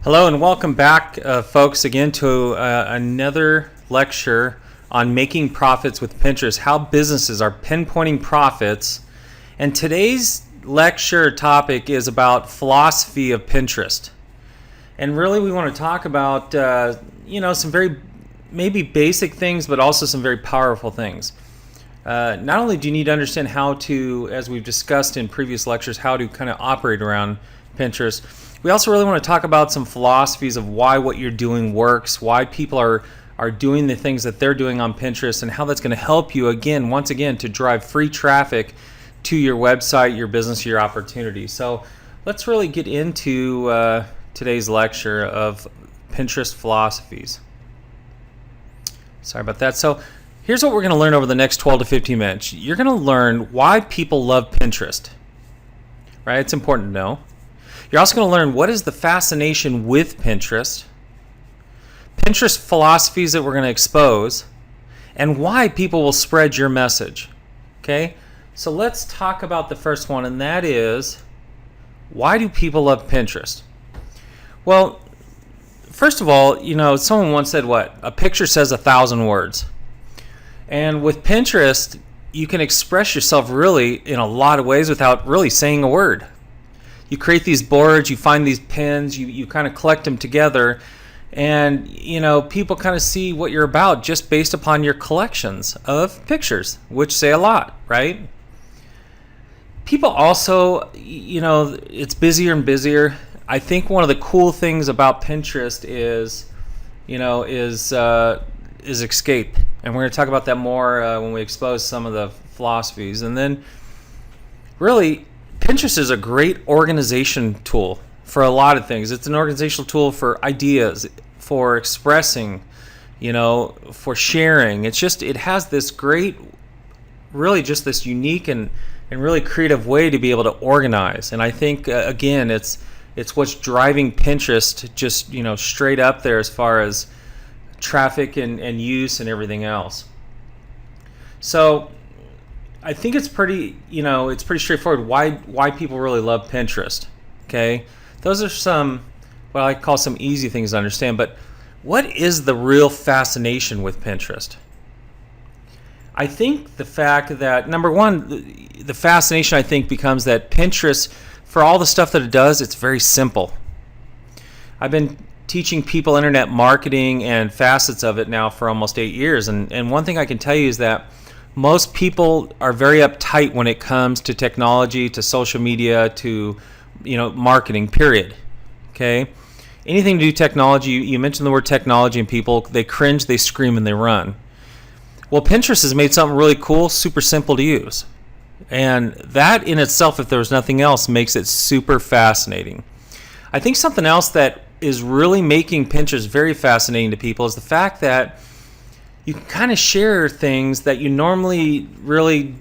Hello and welcome back, folks, again to another lecture on making profits with Pinterest, how businesses are pinpointing profits. And today's lecture topic is about philosophy of Pinterest. And really we want to talk about, some very maybe basic things, but also some very powerful things. Not only do you need to understand how to, as we've discussed in previous lectures, how to kind of operate around Pinterest, we also really want to talk about some philosophies of why what you're doing works, why people are doing the things that they're doing on Pinterest, and how that's going to help you, once again, to drive free traffic to your website, your business, your opportunity. So let's really get into today's lecture of Pinterest philosophies. Sorry about that. So here's what we're going to learn over the next 12 to 15 minutes. You're going to learn why people love Pinterest, right? It's important to know. You're also going to learn what is the fascination with Pinterest, Pinterest philosophies that we're going to expose, and why people will spread your message. Okay? So let's talk about the first one, and that is, why do people love Pinterest? Well, first of all, someone once said a picture says 1,000 words. And with Pinterest, you can express yourself really in a lot of ways without really saying a word. You create these boards, you find these pins, you kind of collect them together, and people kind of see what you're about just based upon your collections of pictures, which say a lot, right? People also, it's busier and busier. I think one of the cool things about Pinterest is escape, and we're going to talk about that more when we expose some of the philosophies. And then really, Pinterest is a great organization tool for a lot of things. It's an organizational tool for ideas, for expressing, for sharing. It has this great, really just this unique and really creative way to be able to organize. And I think, again, it's what's driving Pinterest just, straight up there as far as traffic and use and everything else. So I think it's pretty straightforward why people really love Pinterest. Okay, those are some what I call some easy things to understand. But what is the real fascination with Pinterest? I think the fact that, number one, the fascination I think becomes that Pinterest, for all the stuff that it does, it's very simple. I've been teaching people internet marketing and facets of it now for almost 8 years, and one thing I can tell you is that most people are very uptight when it comes to technology, to social media, to marketing, period. Okay? Anything to do with technology, you mention the word technology and people, they cringe, they scream, and they run. Well, Pinterest has made something really cool, super simple to use. And that in itself, if there was nothing else, makes it super fascinating. I think something else that is really making Pinterest very fascinating to people is the fact that you can kind of share things that you normally really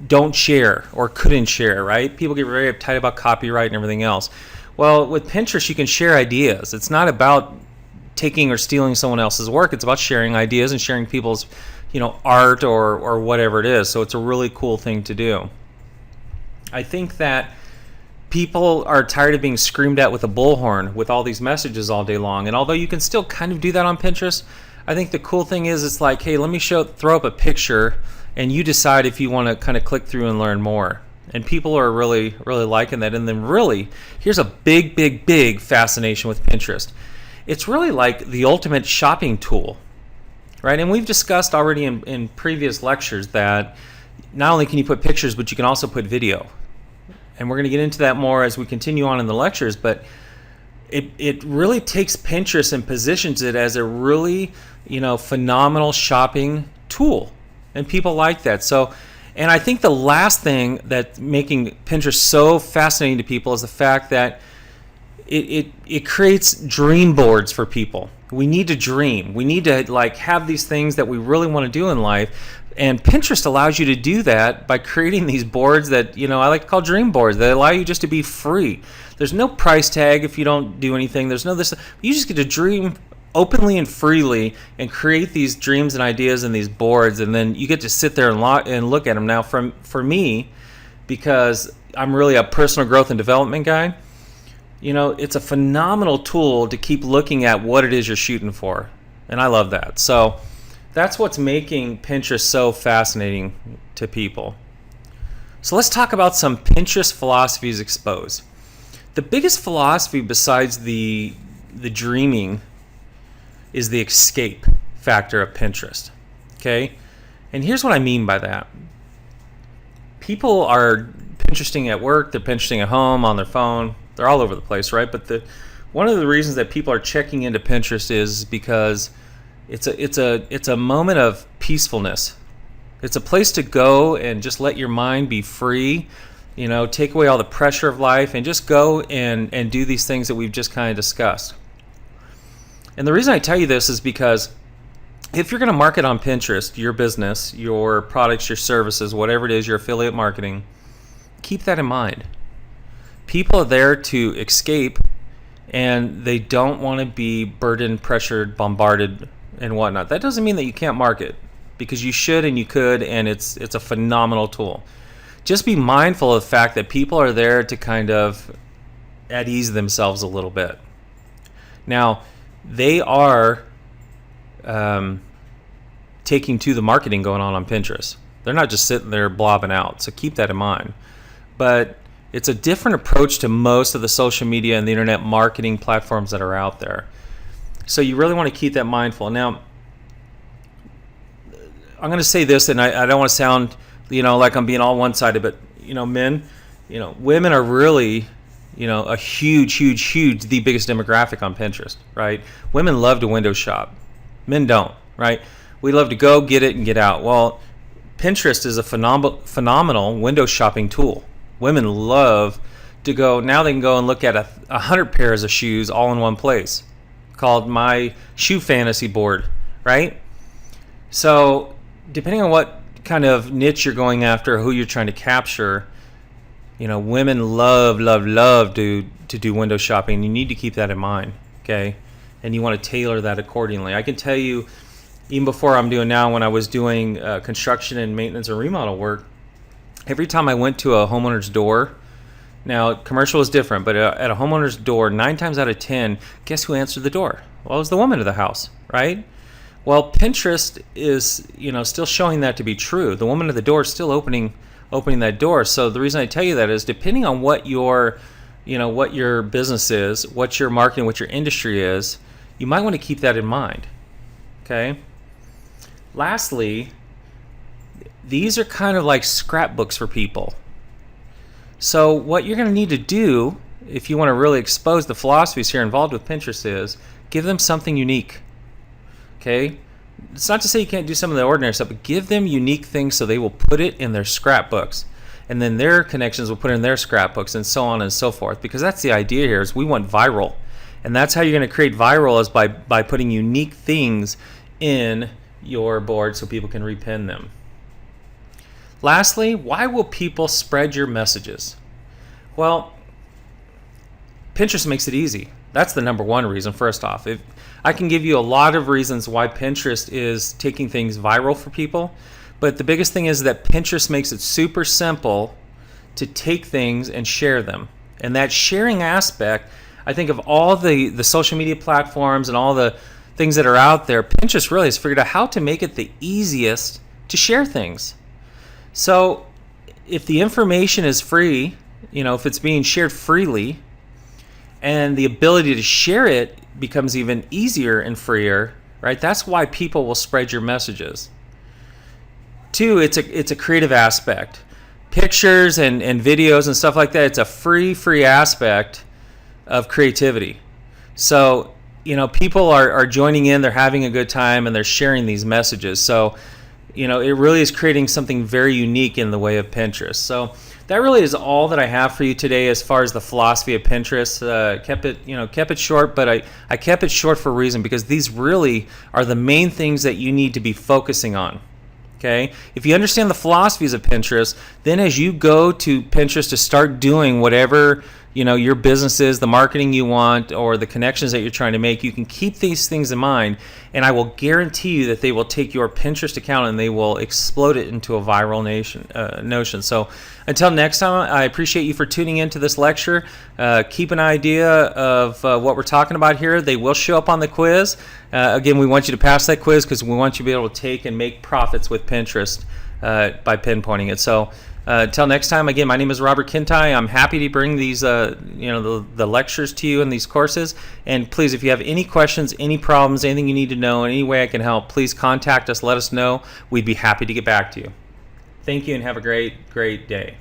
don't share or couldn't share, right? People get very uptight about copyright and everything else. Well, with Pinterest, you can share ideas. It's not about taking or stealing someone else's work. It's about sharing ideas and sharing people's, art or whatever it is. So it's a really cool thing to do. I think that people are tired of being screamed at with a bullhorn with all these messages all day long. And although you can still kind of do that on Pinterest, I think the cool thing is it's like, hey, let me throw up a picture, and you decide if you want to kind of click through and learn more. And people are really, really liking that. And then really, here's a big, big, big fascination with Pinterest. It's really like the ultimate shopping tool, right? And we've discussed already in previous lectures that not only can you put pictures, but you can also put video. And we're going to get into that more as we continue on in the lectures, but it really takes Pinterest and positions it as a really, phenomenal shopping tool. And people like that. So, and I think the last thing that's making Pinterest so fascinating to people is the fact that it creates dream boards for people. We need to dream. We need to have these things that we really want to do in life. And Pinterest allows you to do that by creating these boards that, I like to call dream boards, that allow you just to be free. There's no price tag if you don't do anything. There's no this. You just get to dream openly and freely and create these dreams and ideas in these boards, and then you get to sit there and look at them. Now, for me, because I'm really a personal growth and development guy, it's a phenomenal tool to keep looking at what it is you're shooting for. And I love that. So that's what's making Pinterest so fascinating to people. So let's talk about some Pinterest philosophies exposed. The biggest philosophy besides the dreaming is the escape factor of Pinterest. Okay? And here's what I mean by that. People are Pinteresting at work, they're Pinteresting at home, on their phone, they're all over the place, right? But one of the reasons that people are checking into Pinterest is because it's a moment of peacefulness. It's a place to go and just let your mind be free, take away all the pressure of life and just go and do these things that we've just kind of discussed. And the reason I tell you this is because if you're going to market on Pinterest, your business, your products, your services, whatever it is, your affiliate marketing, keep that in mind. People are there to escape, and they don't want to be burdened, pressured, bombarded, and whatnot. That doesn't mean that you can't market, because you should and you could, and it's a phenomenal tool. Just be mindful of the fact that people are there to kind of at ease themselves a little bit. Now, they are taking to the marketing going on Pinterest. They're not just sitting there blobbing out, so keep that in mind. But it's a different approach to most of the social media and the internet marketing platforms that are out there. So you really want to keep that mindful. Now, I'm going to say this, and I don't want to sound, like I'm being all one-sided, but, men, women are really, a huge, the biggest demographic on Pinterest, right? Women love to window shop. Men don't, right? We love to go, get it, and get out. Well, Pinterest is a phenomenal window shopping tool. Women love to go. Now they can go and look at 100 pairs of shoes all in one place, called my shoe fantasy board, right? So depending on what kind of niche you're going after, who you're trying to capture, women love to do window shopping. You need to keep that in mind, okay? And you want to tailor that accordingly. I can tell you, even before I'm doing now, when I was doing construction and maintenance and remodel work, every time I went to a homeowner's door, now commercial is different, but at a homeowner's door, 9 times out of 10, guess who answered the door? Well, it was the woman of the house, right? Well, Pinterest is, still showing that to be true. The woman at the door is still opening that door. So the reason I tell you that is, depending on what your business is, what your marketing, what your industry is, you might want to keep that in mind. Okay. Lastly, these are kind of like scrapbooks for people. So what you're going to need to do, if you want to really expose the philosophies here involved with Pinterest, is give them something unique. Okay? It's not to say you can't do some of the ordinary stuff, but give them unique things so they will put it in their scrapbooks. And then their connections will put it in their scrapbooks, and so on and so forth. Because that's the idea here, is we want viral. And that's how you're going to create viral, is by putting unique things in your board so people can repin them. Lastly, why will people spread your messages? Well, Pinterest makes it easy. That's the number one reason, first off. I can give you a lot of reasons why Pinterest is taking things viral for people, but the biggest thing is that Pinterest makes it super simple to take things and share them. And that sharing aspect, I think of all the social media platforms and all the things that are out there, Pinterest really has figured out how to make it the easiest to share things. So if the information is free, if it's being shared freely, and the ability to share it becomes even easier and freer, right? That's why people will spread your messages. 2, it's a creative aspect. Pictures and videos and stuff like that, it's a free aspect of creativity. So, people are joining in, they're having a good time, and they're sharing these messages. So, it really is creating something very unique in the way of Pinterest. So that really is all that I have for you today as far as the philosophy of Pinterest. Kept it short, but I kept it short for a reason, because these really are the main things that you need to be focusing on. Okay? If you understand the philosophies of Pinterest, then as you go to Pinterest to start doing whatever your business is, the marketing you want, or the connections that you're trying to make. You can keep these things in mind, and I will guarantee you that they will take your Pinterest account and they will explode it into a viral notion. So until next time, I appreciate you for tuning into this lecture. Keep an idea of what we're talking about here. They will show up on the quiz. Again, we want you to pass that quiz because we want you to be able to take and make profits with Pinterest by pinpointing it. So until next time, again, my name is Robert Kintigh. I'm happy to bring these, the lectures to you in these courses. And please, if you have any questions, any problems, anything you need to know, any way I can help, please contact us. Let us know. We'd be happy to get back to you. Thank you, and have a great, great day.